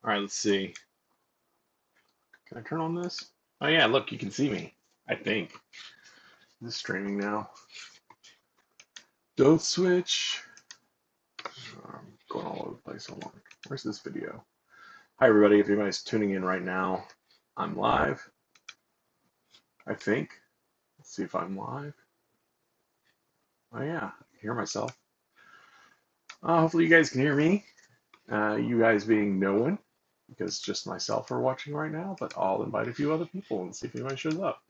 All right, let's see. Can I turn on this? Oh yeah, look, you can see me. I think. This is streaming now. Don't switch. I'm going all over the place. Hold on. Where's this video? Hi everybody. If anybody's tuning in right now, I'm live. I think. Let's see if I'm live. Oh yeah, I can hear myself. Hopefully you guys can hear me. You guys being no one, because just myself are watching right now, but I'll invite a few other people and see if anybody shows up.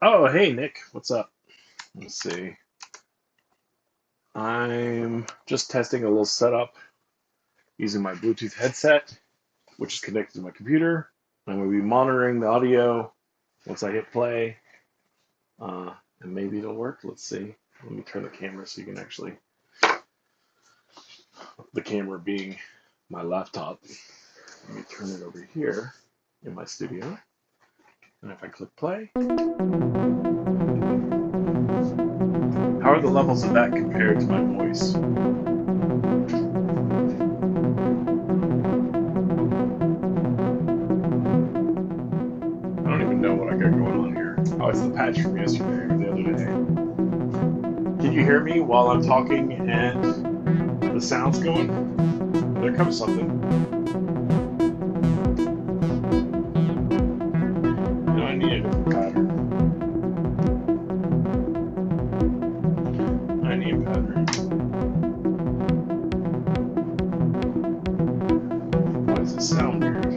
Oh, hey Nick, what's up? Let's see. I'm just testing a little setup using my Bluetooth headset, which is connected to my computer. I'm going to be monitoring the audio once I hit play, and maybe it'll work. Let's see. Let me turn the camera so you can actually, the camera being my laptop. Let me turn it over here in my studio. And if I click play, how are the levels of that compared to my voice? I don't even know what I got going on here. Oh, it's the patch from yesterday or the other day. Can you hear me while I'm talking and the sound's going? There comes something. You know, I need a different pattern. I need a pattern. Why does it sound weird?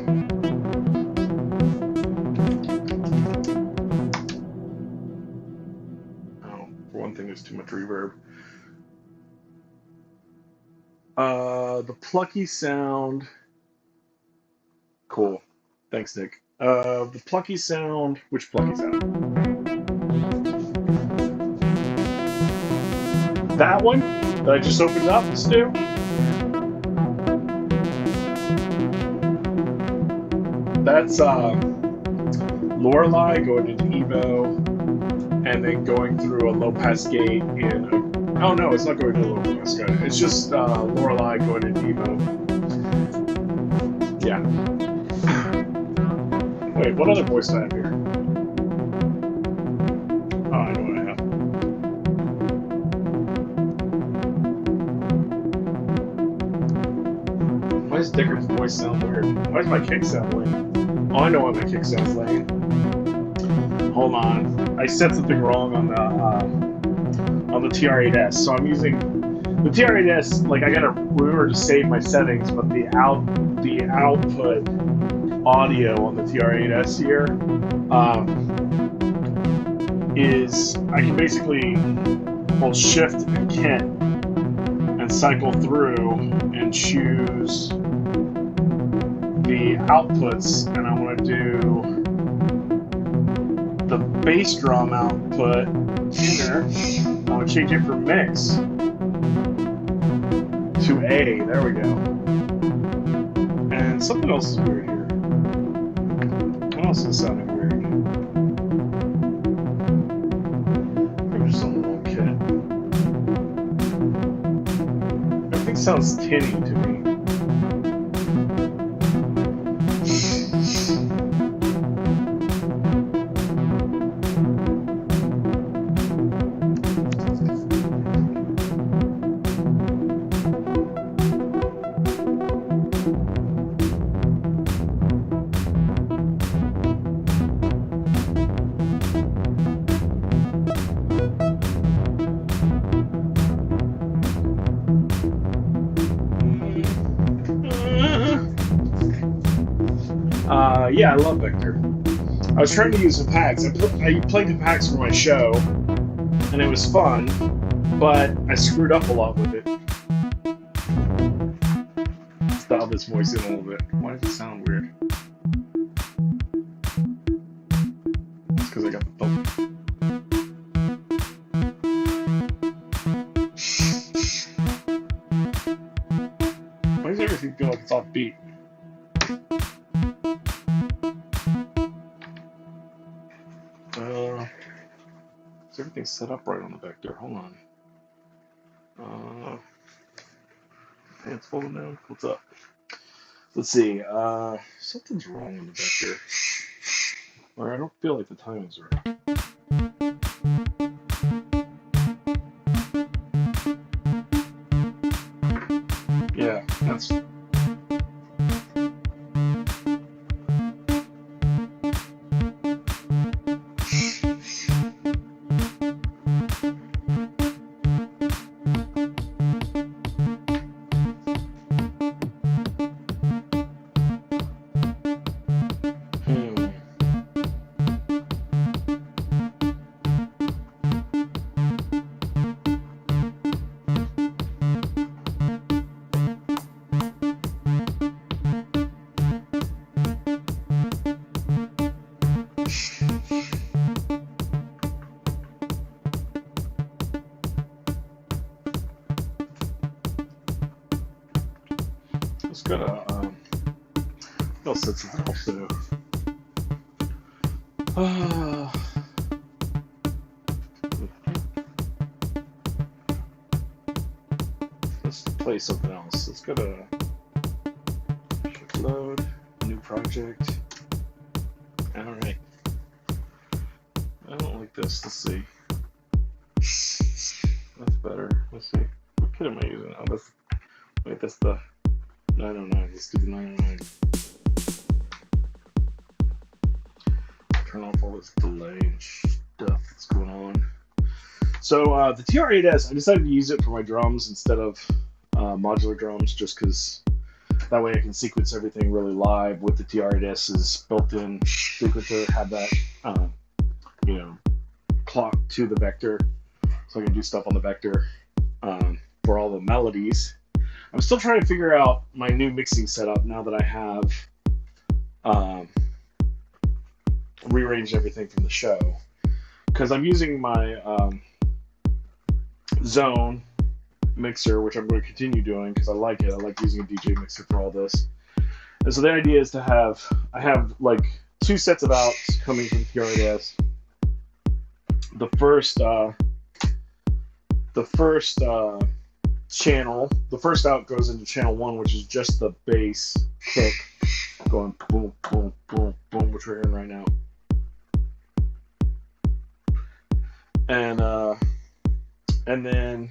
Oh, for one thing, there's too much reverb. The plucky sound. Cool. Thanks, Nick. The plucky sound. Which plucky sound? That one that I just opened up, Stu? That's Lorelei going into Evo and then going through a low pass gate in a, oh no, it's not going to a low pass gate. It's just Lorelei going into Evo. Yeah. Wait, what other voice do I have here? Oh, I know what I have. Why does Dicker's voice sound weird? Why does my kick sound lame? Oh, I know why my kick sounds lame. Hold on. I said something wrong on the TR8S. So I'm using the TR8S. Like I gotta remember to save my settings, but the output audio on the TR8S here is I can basically hold Shift and Kit and cycle through and choose the outputs, and I want to do the bass drum output here. I want to change it from mix to A. There we go. And something else is weird here. What else is sounding weird? I'm just on the wrong kit. Everything sounds tinny to me. Yeah, I love Vector. I was trying to use the packs. I played the packs for my show, and it was fun, but I screwed up a lot with it. Let's dial this voice in a little bit. Why does it sound weird? It's because I got the phone. Why does everything feel like it's off beat? Is everything set up right on the Vector? Hold on. Pants falling down. What's up? Let's see. Something's wrong with the vector. Or I don't feel like the timing's right. Yeah, that's. It's gonna I'll set something else too. Let's play something else. Let's go to load, new project. Alright. I don't like this. Let's see. That's better. Let's see. What kit am I using? Oh, that's the 909. Let's do the 909. Turn off all this delay and stuff that's going on. So the TR-8S, I decided to use it for my drums instead of modular drums, just because that way I can sequence everything really live with the TR-8S's built-in sequencer. Have that, clock to the vector, so I can do stuff on the vector for all the melodies. I'm still trying to figure out my new mixing setup now that I have rearranged everything from the show, because I'm using my Zone mixer, which I'm going to continue doing because I like it. I like using a DJ mixer for all this. And so the idea is I have like 2 sets of outs coming from TR-8S. The first out goes into channel 1, which is just the bass kick going boom, boom, boom, boom, which we're hearing right now. And then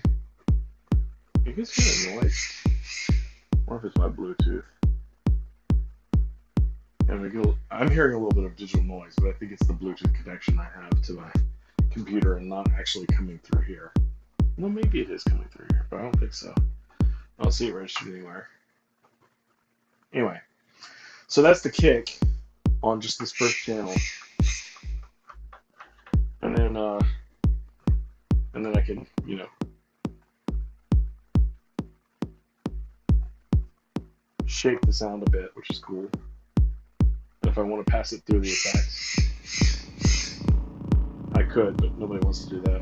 you guys hear a noise? Or if it's my Bluetooth. And I'm hearing a little bit of digital noise, but I think it's the Bluetooth connection I have to my computer and not actually coming through here. Well, maybe it is coming through here, but I don't think so. I don't see it registered anywhere. Anyway, so that's the kick on just this first channel. And then I can, shape the sound a bit, which is cool. And if I want to pass it through the effects, I could, but nobody wants to do that.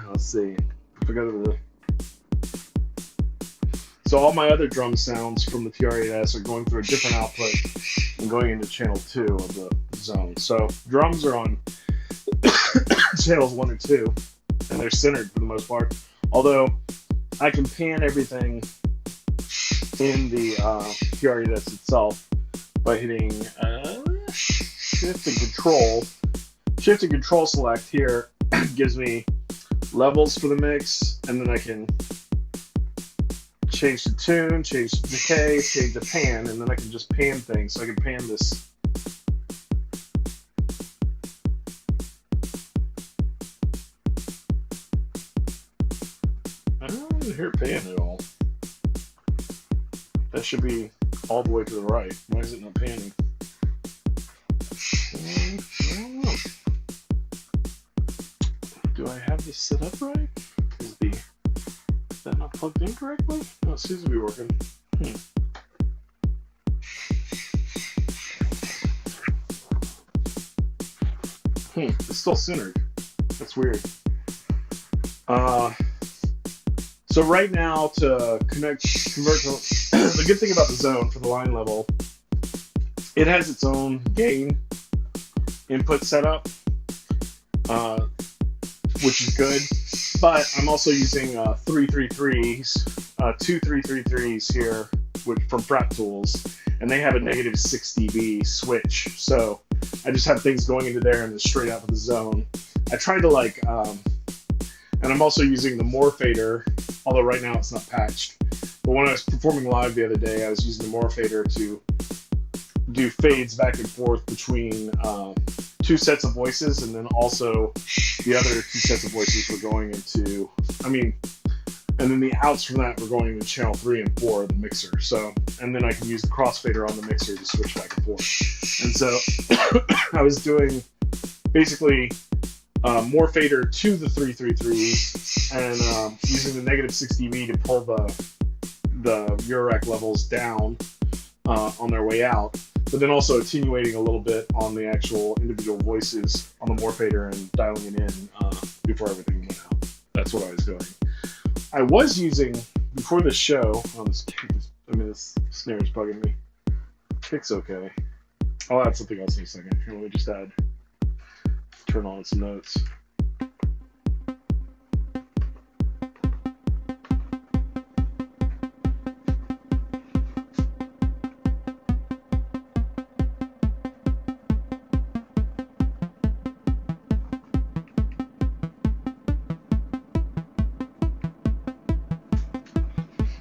Let's see. If I go to the... So all my other drum sounds from the TR-8S are going through a different output and going into channel 2 of the Zone. So drums are on channels 1 and 2, and they're centered for the most part. Although I can pan everything in the TR-8S itself by hitting Shift and Control. Shift and Control select here gives me levels for the mix, and then I can change the tune, change the decay, change the pan, and then I can just pan things. So I can pan this. I don't even hear it pan at all. That should be all the way to the right. Why is it not panning? I don't know. Do I have this set up right? Is that not plugged in correctly? No, it seems to be working. It's still centered. That's weird. So right now to convert to the good thing about the Zone for the line level, it has its own gain input setup. which is good. But I'm also using 333s, two 333s here, which from Prep Tools, and they have a negative 6 dB switch. So I just have things going into there and then straight out of the zone. I tried to and I'm also using the Morphader, although right now it's not patched. But when I was performing live the other day, I was using the Morphader to do fades back and forth between two sets of voices, and then also the other two sets of voices were going into, and then the outs from that were going into channel 3 and 4 of the mixer. So, and then I can use the crossfader on the mixer to switch back and forth. And so I was doing basically Morphader to the 333 and using the negative 6 dB to pull the Eurorack levels down on their way out, but then also attenuating a little bit on the actual individual voices on the Morphader and dialing it in before everything went out. That's what I was doing. I was using, before the show, this snare is bugging me. Kick's okay. I'll add something else in a second. Here, let me just turn on some notes.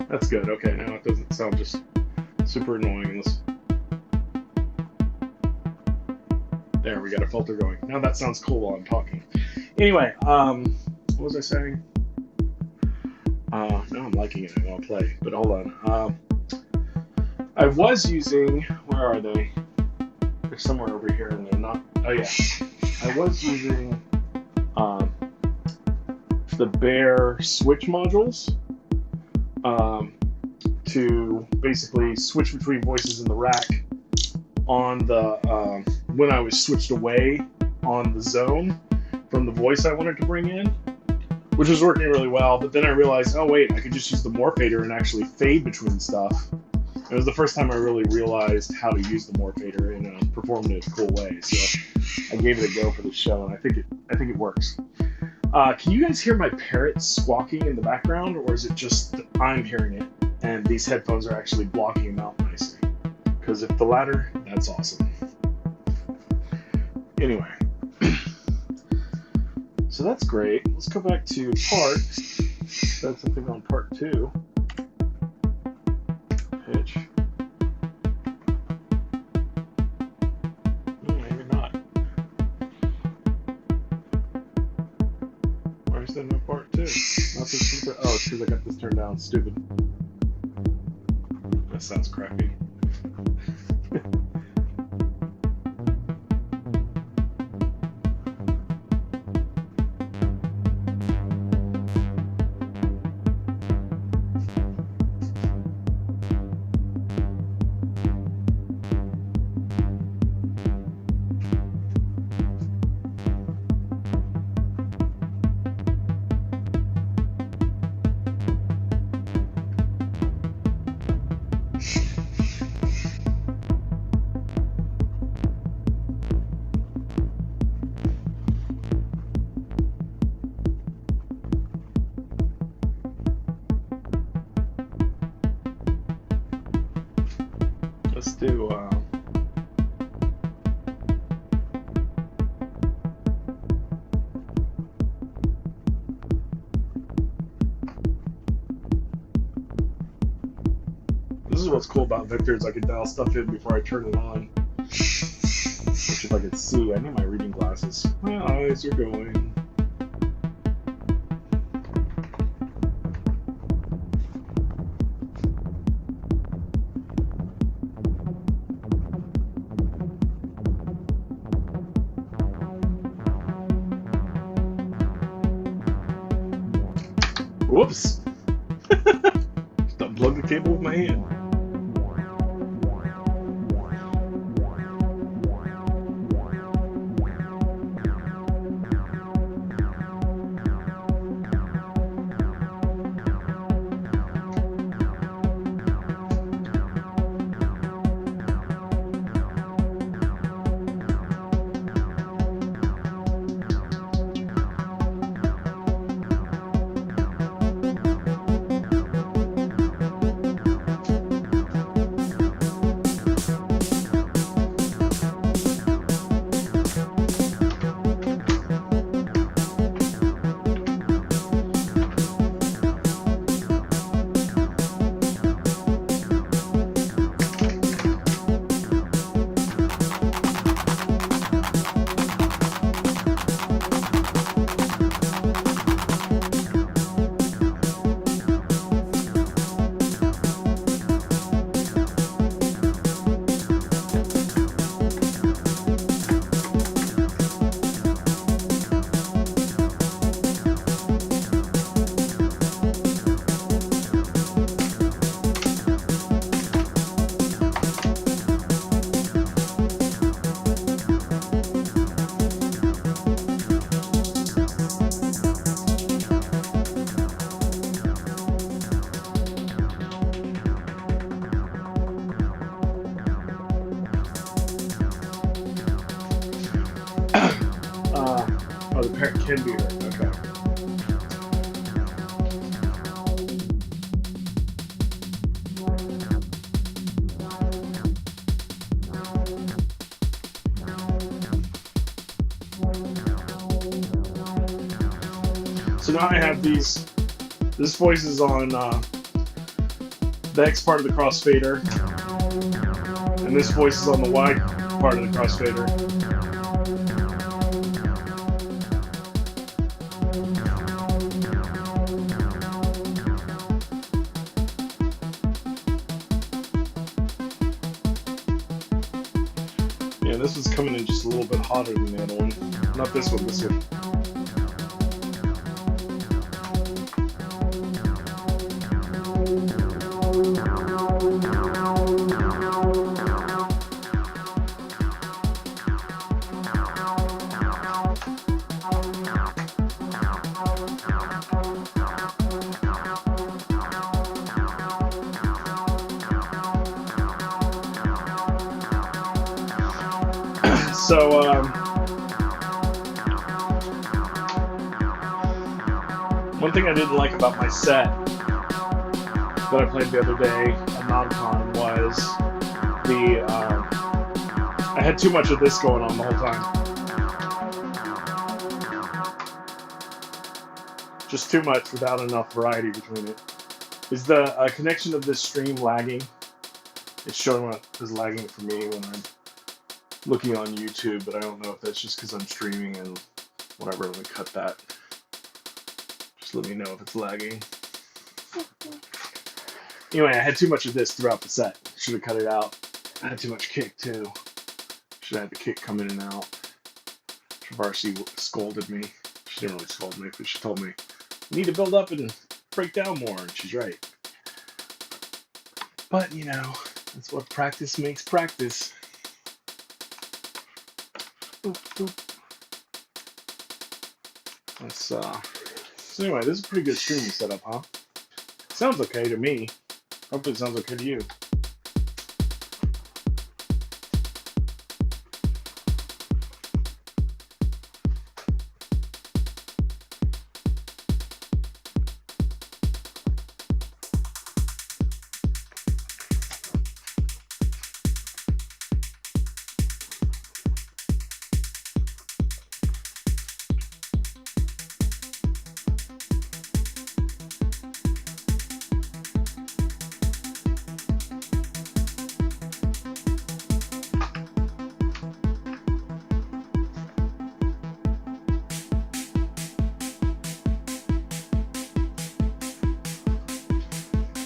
That's good. Okay, now it doesn't sound just super annoying. There, we got a filter going. Now that sounds cool while I'm talking. Anyway, what was I saying? Now I'm liking it. I want to play, but hold on. I was using, where are they? They're somewhere over here, and they're not. Oh yeah, I was using the Bear switch modules. To basically switch between voices in the rack on the when I was switched away on the zone from the voice I wanted to bring in, which was working really well. But then I realized, oh wait, I could just use the Morphader and actually fade between stuff. It was the first time I really realized how to use the Morphader and perform it in a cool way. So I gave it a go for the show, and I think it works. Can you guys hear my parrot squawking in the background, or is it just that I'm hearing it and these headphones are actually blocking him out nicely? Because if the latter, that's awesome. Anyway, so that's great. Let's go back to part. That's something on part 2. Pitch. Maybe not. Why is there no part 2? Nothing super. Oh, it's because I got this turned down. Stupid. That sounds crappy. Let's do this is what's cool about Victor is I can dial stuff in before I turn it on. Which if I could see, I need my reading glasses. My eyes are going. Whoops! Just unplugged the cable with my hand. Oh, the parent can be hurt. Okay. So now I have these. This voice is on the X part of the crossfader, and this voice is on the Y part of the crossfader. Yeah, this is coming in just a little bit hotter than the other one. Not this one, this one. So, one thing I didn't like about my set that I played the other day at NonCon was I had too much of this going on the whole time. Just too much without enough variety between it. Is the connection of this stream lagging? It's showing what is lagging for me when I'm looking on YouTube, but I don't know if that's just because I'm streaming and whatever. Let me cut that. Just let me know if it's lagging. Anyway, I had too much of this throughout the set. Should have cut it out. I had too much kick too. Should have had the kick come in and out. Travarsi scolded me. She didn't really scold me, but she told me, you need to build up and break down more, and she's right. But, you know, that's what practice makes practice. Oop, oop. Let's, so anyway, this is a pretty good streaming setup, huh? Sounds okay to me. Hopefully it sounds okay to you.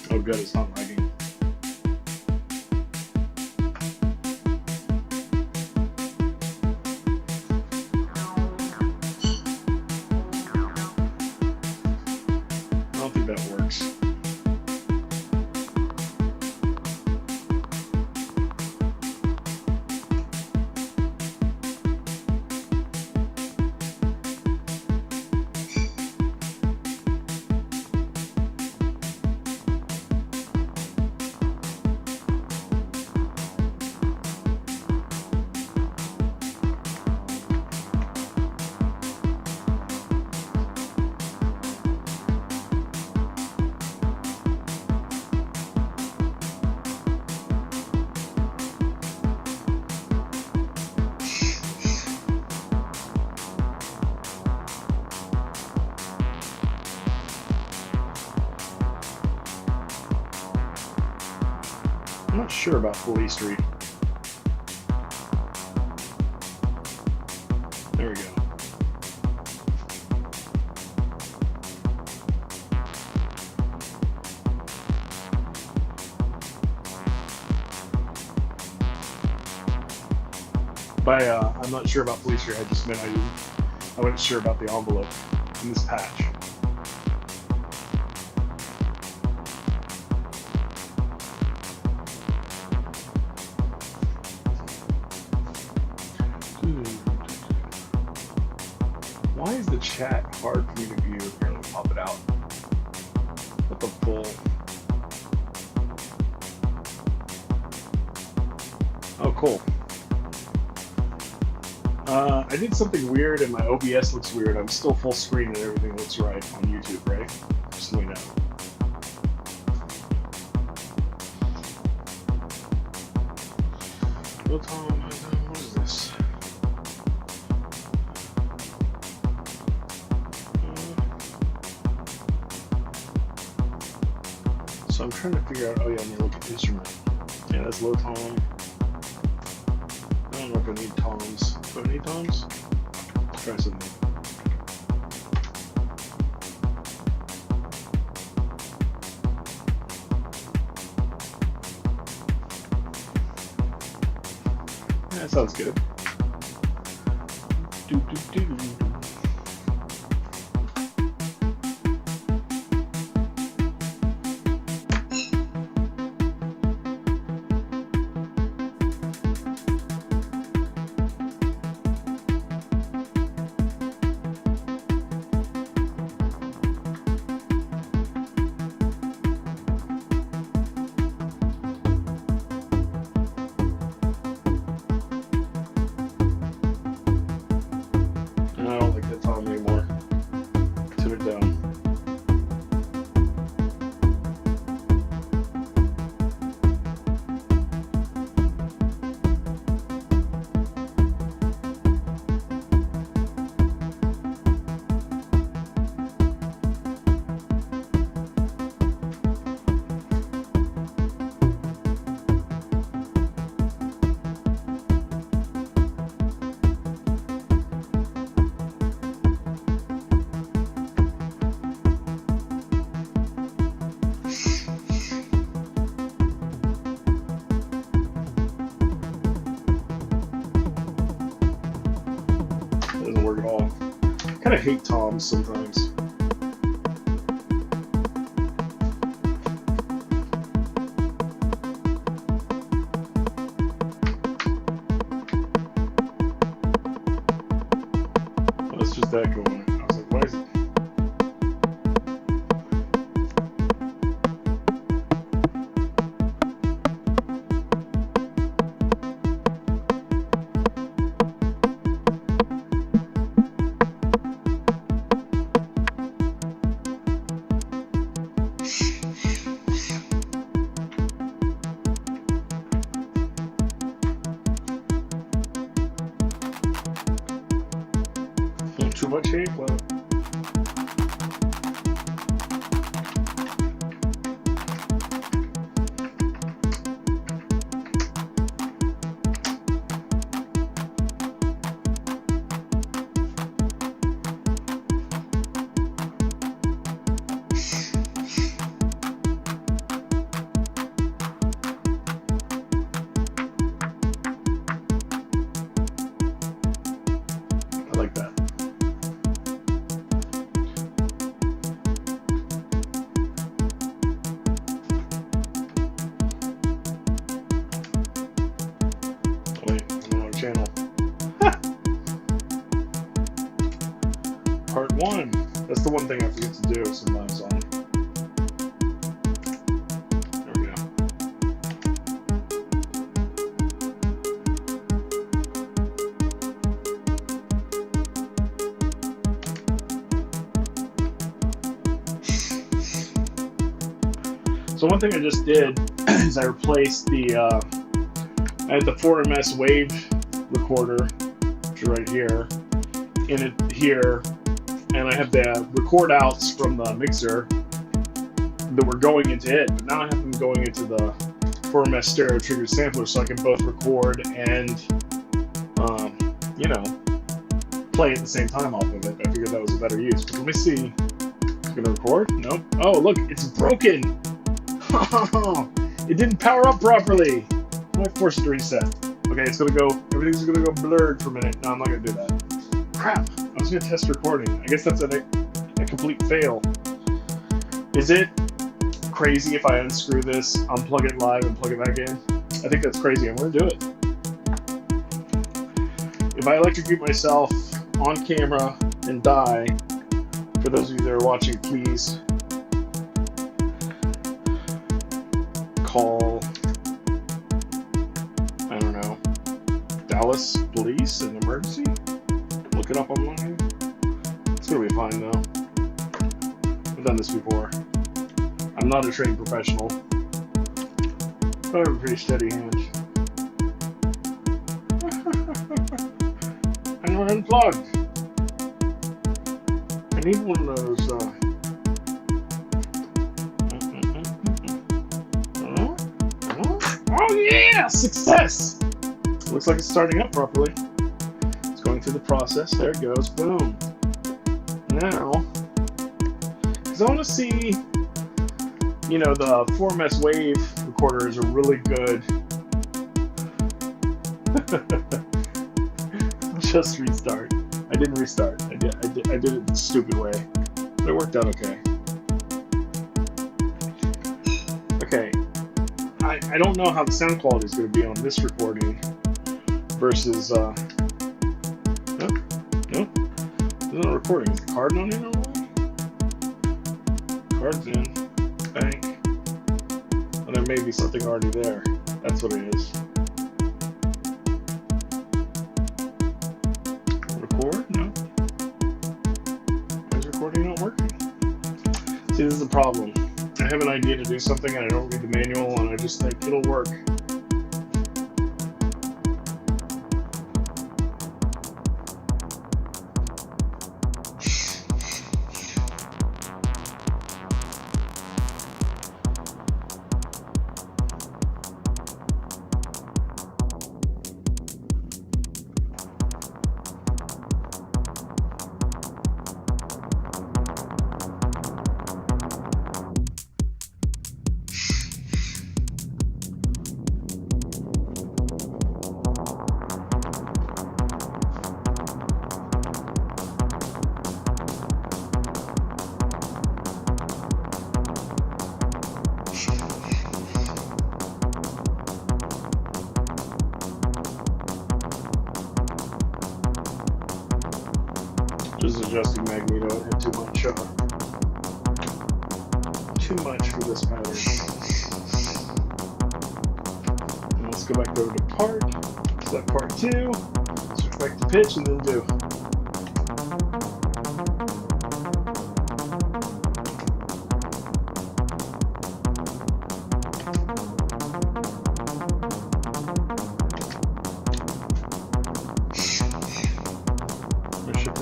Oh good, it's not lagging. I don't think that works. I'm not sure about Police Street. There we go. By I'm not sure about Police Street, I just meant I wasn't sure about the envelope in this patch. Why is the chat hard for me to view? Here, let me pop it out. What the bull? Oh, cool. I did something weird and my OBS looks weird. I'm still full screen and everything looks right on YouTube, right? Just so we know. Well, Tom, what is this? So I'm trying to figure out, oh yeah, I need to look at instrument. Yeah, that's low tom. I don't know if I need toms. Do I need toms? Let's try something. Yeah, that sounds good. Do, do, do. I don't like that tom anymore. Tune it down. Doesn't work at all. I kind of hate toms sometimes. Oh, it's just that going. I was like, why is it? Too much hate? Well, I like that. Wait, I'm on channel. Part 1. That's the one thing I forget to do sometimes on. There we go. So one thing I just did is I replaced I had the 4MS wave recorder, which is right here, in it here, and I have the record outs from the mixer that were going into it, but now I have them going into the 4MS stereo trigger sampler, so I can both record and, you know, play at the same time off of it. I figured that was a better use. But let me see. It's gonna record? Nope. Oh, look, it's broken. It didn't power up properly. I might force it to reset. Okay, it's gonna go. Everything's gonna go blurred for a minute. No, I'm not gonna do that. Crap. I was gonna test recording. I guess that's a complete fail. Is it crazy if I unscrew this, unplug it live, and plug it back in? I think that's crazy. I'm gonna do it. If I electrocute myself on camera and die, for those of you that are watching, please call, I don't know, Dallas police, an emergency? look it up online. It's gonna be fine though. I've done this before. I'm not a trained professional, but I have a pretty steady hand. And we're unplugged. I need one of those. Oh yeah! Success! Looks like it's starting up properly. It's going through the process. There it goes. Boom. Now, because I want to see, you know, the 4MS wave recorders are really good. Just restart. I didn't restart. I did it the stupid way. But it worked out okay. Okay. I don't know how the sound quality is going to be on this recording versus nope. It's not recording. Is the card not in or what? Card's in. Bank. And there may be something already there. That's what it is. Record? No. Why is recording not working? See, this is the problem. I have an idea to do something and I don't read the manual and I just think it'll work. Just adjusting magneto and hit too much for this pattern. And let's go back over to part, select part 2, switch back to pitch, and then do.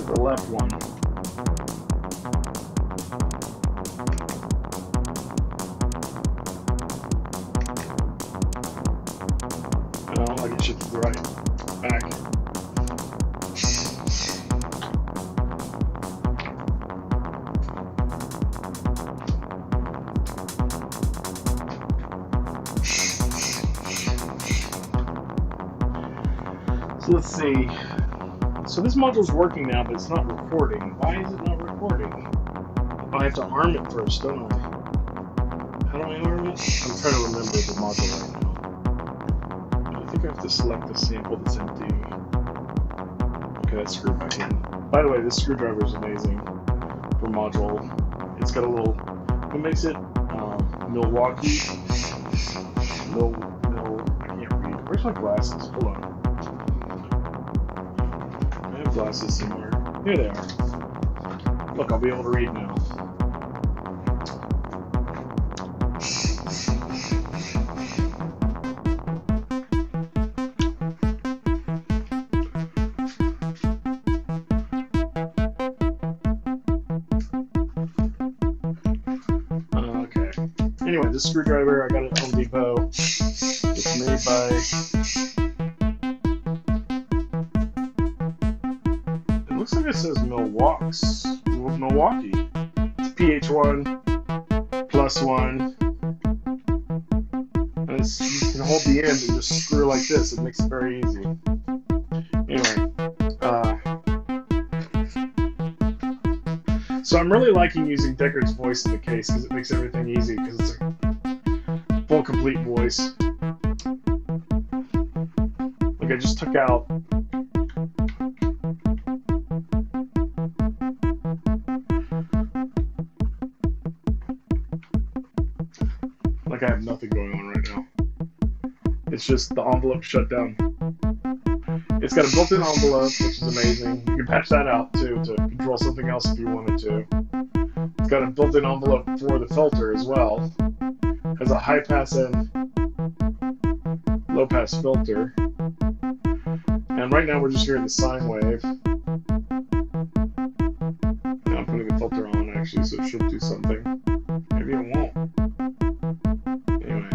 The left one. No, I can shift to the right. Back. So let's see. So this module's working now, but it's not recording. Why is it not recording? Oh, I have to arm it first, don't I? How do I arm it? I'm trying to remember the module right now. I think I have to select the sample that's empty. Okay, that's screwed back in. By the way, this screwdriver is amazing for module. It's got a little, what makes it? Milwaukee. I can't read. Where's my glasses? Hold on. Glasses somewhere. Here they are. Look, I'll be able to read now. Okay. Anyway, this screwdriver I got at Home Depot. It's made by looks like it says Milwaukee. It's pH1 +1. And you can hold the end and just screw like this. It makes it very easy. Anyway, so I'm really liking using Deckard's voice in the case because it makes everything easy because it's a full complete voice. Like I just took out. Like I have nothing going on right now. It's just the envelope shut down. It's got a built-in envelope, which is amazing. You can patch that out too to control something else if you wanted to. It's got a built-in envelope for the filter as well. It has a high-pass and low-pass filter. And right now we're just hearing the sine wave. Now I'm putting the filter on actually, so it should do something. Maybe it won't. Anyway.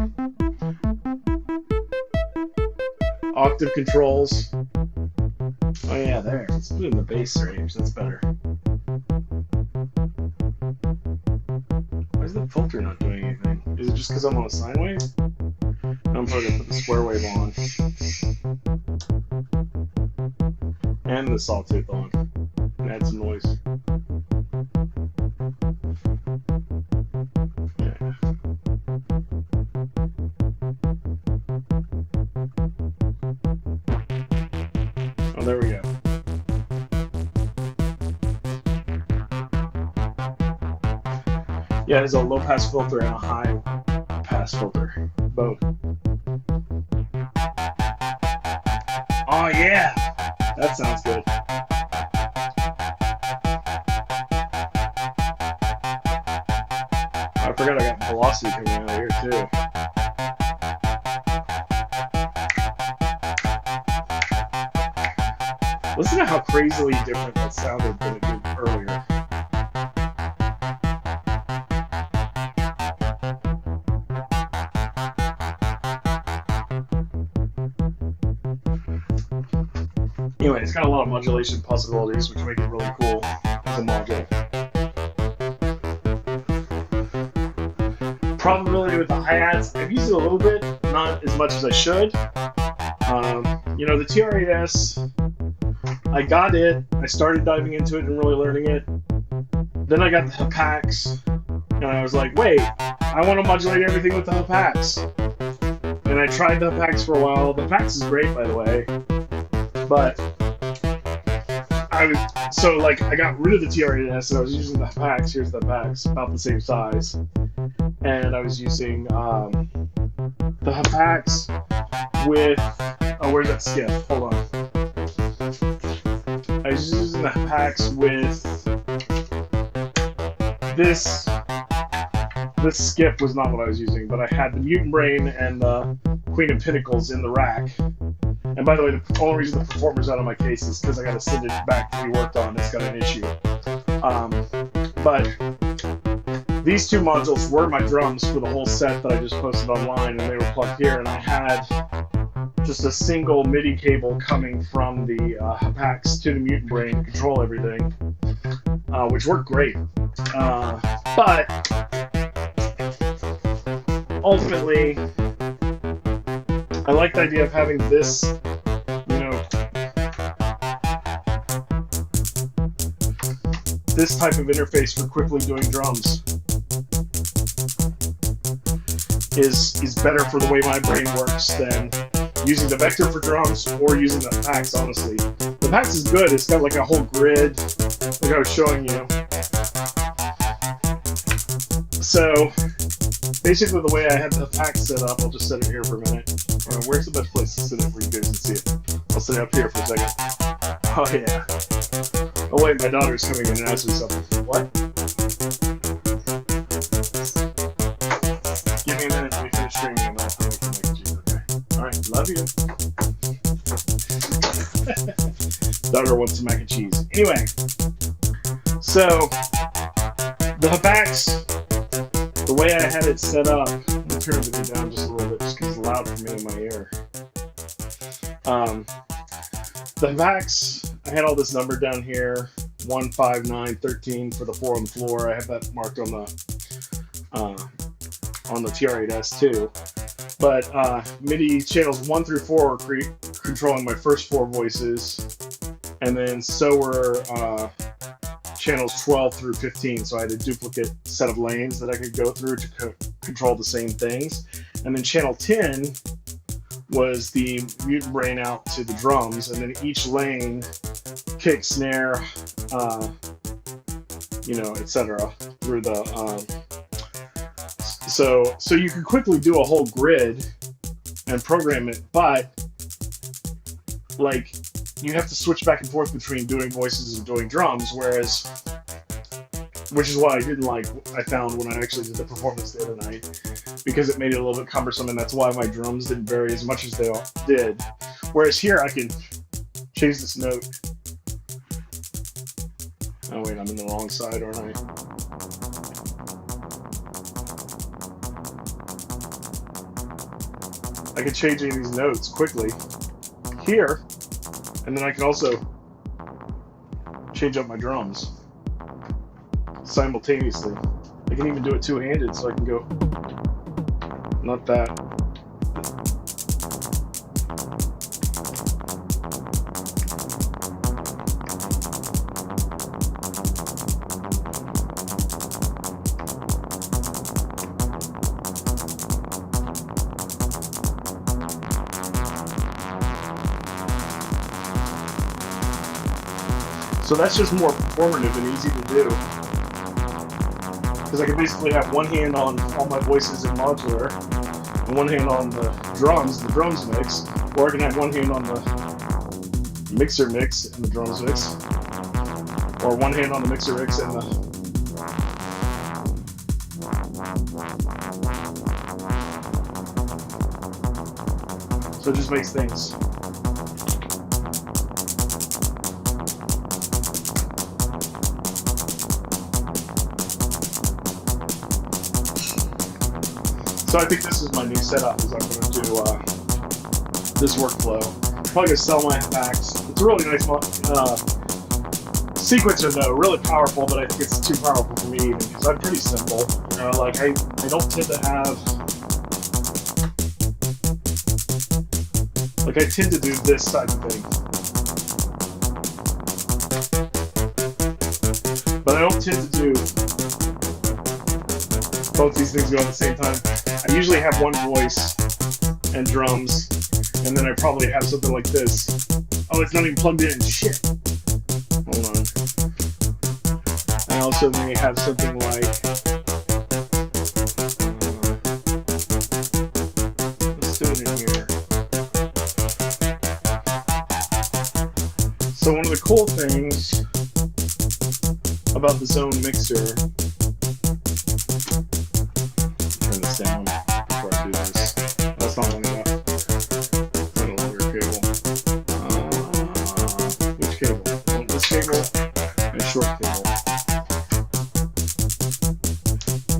Octave controls. Oh yeah, there. Let's put it in the bass range. That's better. Why is the filter not doing anything? Is it just because I'm on a sine wave? I'm probably gonna put the square wave on. And the sawtooth on. And add some noise. Yeah. Oh, there we go. Yeah, there's a low pass filter and a high pass filter. Both. Oh yeah! That sounds good. I forgot I got velocity coming out of here too. Listen to how crazily different that sounded than it did earlier. Anyway, it's got a lot of modulation possibilities, which make it really cool as a module. Probability with the hi-hats, I've used it a little bit, not as much as I should. You know, the TRAS, I got it, I started diving into it and really learning it. Then I got the Hapax, and I was like, wait, I want to modulate everything with the Hapax. And I tried the Hapax for a while. The Hapax is great, by the way. But I got rid of the TRAS and I was using the Hapax. Here's the Hapax, about the same size. And I was using the Hapax with, oh, where's that skiff? Hold on. I was using the Hapax with this. This skiff was not what I was using, but I had the Mutant Brain and the Queen of Pinnacles in the rack. And by the way, the only reason the Performer's out of my case is because I got to send it back to be worked on. It's got an issue. But these two modules were my drums for the whole set that I just posted online, and they were plugged here. And I had just a single MIDI cable coming from the Hapax to the Mutant Brain to control everything, which worked great. But ultimately, I like the idea of having this, this type of interface for quickly doing drums is better for the way my brain works than using the vector for drums or using the Hapax, honestly. The Hapax is good. It's got like a whole grid, like I was showing you. So basically the way I have the Hapax set up, I'll just set it here for a minute. Where's the best place to sit it where you guys can see it? I'll set it up here for a second. Oh yeah. Oh wait, my daughter's coming in and asking me something. What? Give me a minute to finish streaming and I'll make the mac and cheese, okay? Alright, love you. Daughter wants some mac and cheese. Anyway, so the Hapax, the way I had it set up, I'm going to turn everything down just a little bit just because it's loud for me in my ear. The Hapax, I had all this number down here, 15913 for the 4 on the floor. I have that marked on the TR8S too. But MIDI channels 1 through 4 were controlling my first 4 voices, and then so were channels 12 through 15. So I had a duplicate set of lanes that I could go through to control the same things. And then channel 10 was the Mutant Brain out to the drums, and then each lane, kick, snare, etc. through the. So you could quickly do a whole grid and program it, but like you have to switch back and forth between doing voices and doing drums, which is what I didn't like. I found when I actually did the performance the other night, because it made it a little bit cumbersome, and that's why my drums didn't vary as much as they all did. Whereas here, I can change this note. Oh wait, I'm in the wrong side, aren't I? I can change any of these notes quickly here, and then I can also change up my drums simultaneously. I can even do it two-handed, so I can go, not that. So that's just more performative and easy to do, because I can basically have one hand on all my voices in modular, and one hand on the drums mix, or I can have one hand on the mixer mix and the drums mix, or one hand on the mixer mix and the... So it just makes things... So I think this is my new setup, is I'm going to do this workflow. I'm probably going to sell my effects. It's a really nice sequencer though, really powerful, but I think it's too powerful for me even, because I'm pretty simple. Like I don't tend to have... Like I tend to do this type of thing. But I don't tend to do both these things go at the same time. I usually have one voice and drums, and then I probably have something like this. Oh, it's not even plugged in. Shit. Hold on. I also may have something like... let's do it in here. So one of the cool things about the Zone Mixer... Turn this down before I do this. That's not long enough. Not a longer cable. Which cable? I want this cable and a short cable.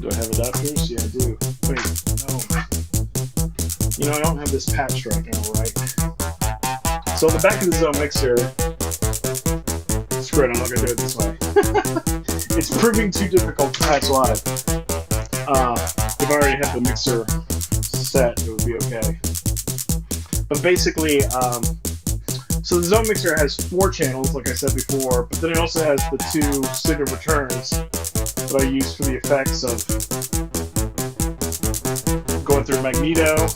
Do I have adapters? Yeah, I do. Wait, no. You know, I don't have this patched right now, right? So on the back of the Zone Mixer, screw it, I'm not going to do it this way. It's proving too difficult to patch live. If I already have the mixer set, it would be okay. But basically, so the Zone Mixer has 4 channels, like I said before, but then it also has the 2 signal returns that I use for the effects of going through Magneto.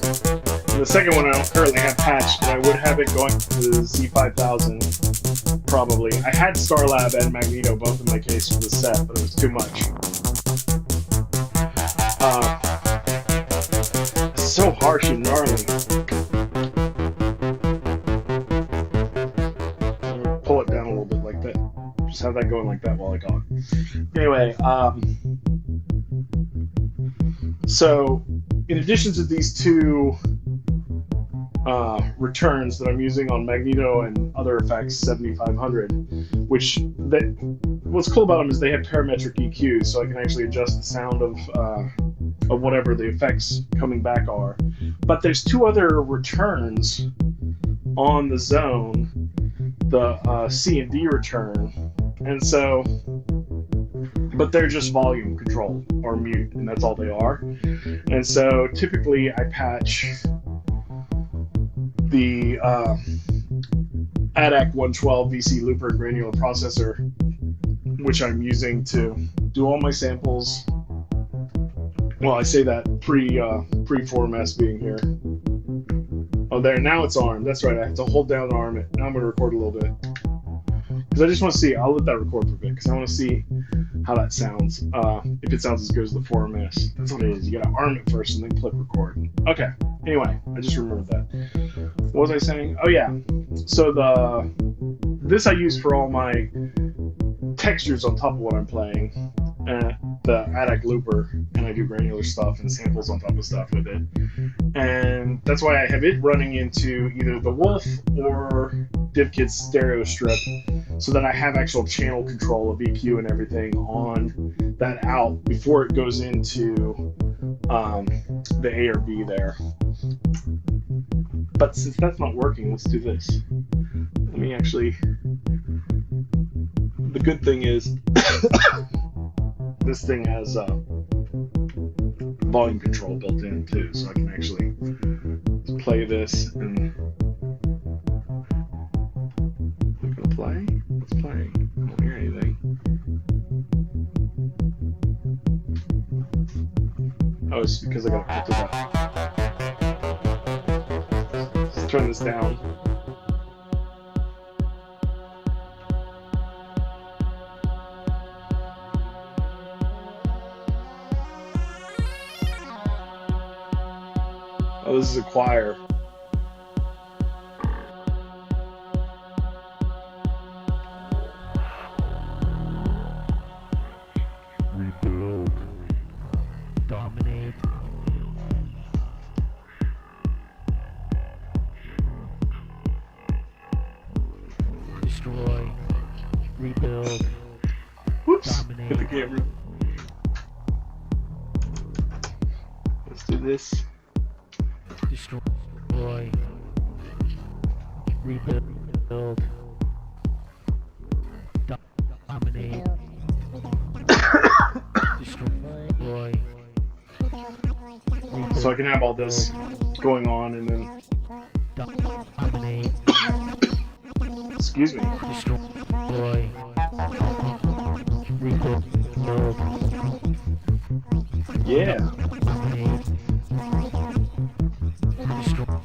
And the second one I don't currently have patched, but I would have it going to the Z5000, probably. I had Starlab and Magneto both in my case for the set, but it was too much. So harsh and gnarly. Pull it down a little bit like that. Just have that going like that while I talk. Anyway, so in addition to these 2 returns that I'm using on Magneto and other effects, 7500, what's cool about them is they have parametric EQ, so I can actually adjust the sound of whatever the effects coming back are. But there's 2 other returns on the Zone, the C and D return, and so, but they're just volume control or mute, and that's all they are. And so typically I patch the ADAC 112 VC looper and granular processor, which I'm using to do all my samples. Well, I say that pre-4MS being here. Oh, there, now it's armed. That's right, I have to hold down and arm it. Now I'm going to record a little bit. Because I just want to see, I'll let that record for a bit, because I want to see how that sounds. If it sounds as good as the 4MS. That's what it is. You got to arm it first and then click record. Okay, anyway, I just remembered that. What was I saying? Oh yeah, so the this I use for all my textures on top of what I'm playing. The ADAC looper, and I do granular stuff and samples on top of stuff with it. And that's why I have it running into either the Wolf or DivKit's stereo strip, so that I have actual channel control of EQ and everything on that out before it goes into the A or B there. But since that's not working, let's do this. Let me actually... The good thing is this thing has volume control built in too, so I can actually play this and... Play? Let's play. I don't hear anything. Oh, it's because I got it filtered up. Let's turn this down. Oh, this is a choir. Rebuild. Dominate. Destroy. Rebuild. Whoops! Dominate. Hit the camera. Let's do this. Destroy. Rebuild. Dominate. Destroy. So I can have all this going on and then... Dominate. Excuse me. Destroy. Rebuild. Yeah. Dominate. Destroy.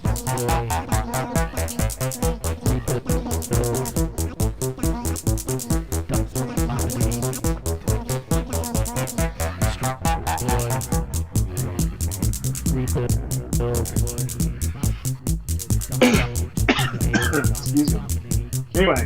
Excuse me. Anyway.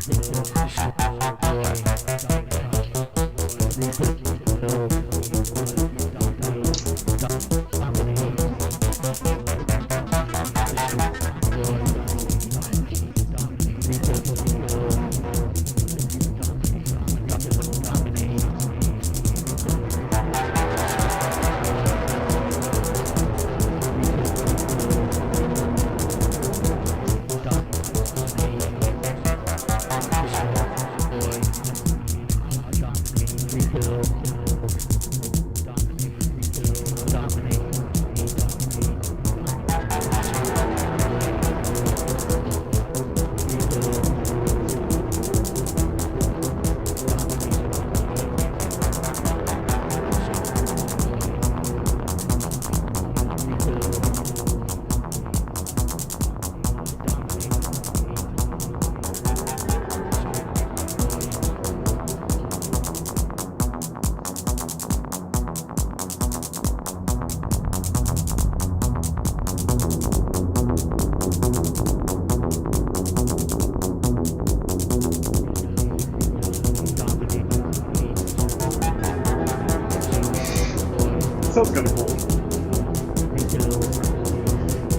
Sounds kind of cool.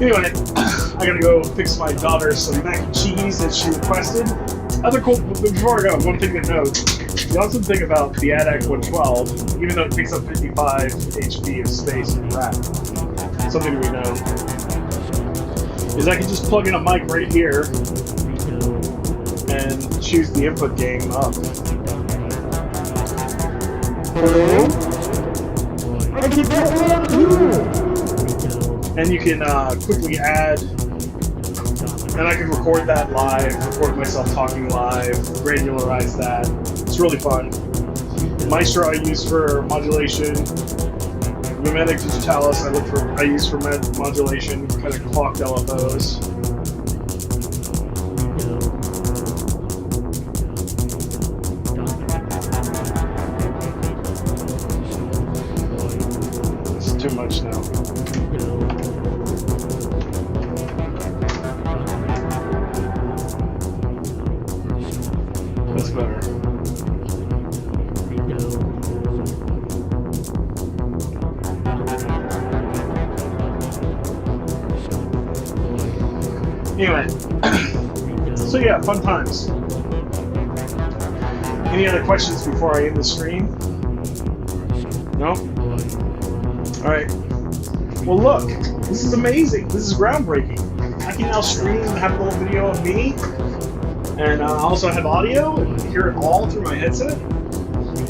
Anyway, I gotta go fix my daughter some mac and cheese that she requested. Other cool, before I go, one thing to note, the awesome thing about the ADAC 112, even though it takes up 55 HP of space in RAM, something we know, is I can just plug in a mic right here and choose the input gain up. And you can quickly add, and I can record that live, record myself talking live, granularize that. It's really fun. Maestro I use for modulation. Mimetic Digitalis I use for modulation, kind of clocked LFOs. It's too much now. Anyway, so yeah, fun times. Any other questions before I end the stream? No? Alright. Well, look, this is amazing. This is groundbreaking. I can now stream and have a little video of me, and also have audio and hear it all through my headset.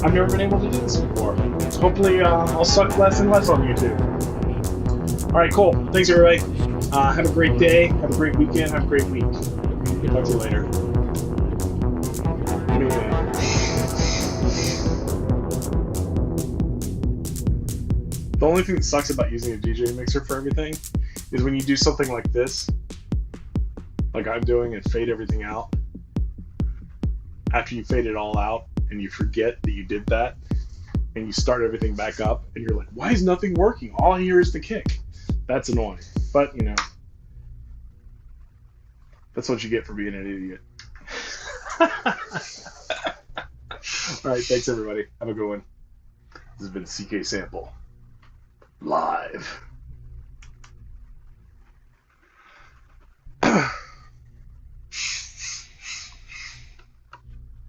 I've never been able to do this before. Hopefully, I'll suck less and less on YouTube. Alright, cool. Thanks, everybody. Have a great day. Have a great weekend. Have a great week. Talk to you later. The only thing that sucks about using a DJ mixer for everything is when you do something like this, like I'm doing, and fade everything out. After you fade it all out and you forget that you did that, and you start everything back up, and you're like, why is nothing working? All I hear is the kick. That's annoying. But, you know, that's what you get for being an idiot. Alright, thanks everybody. Have a good one. This has been CK Sample. Live.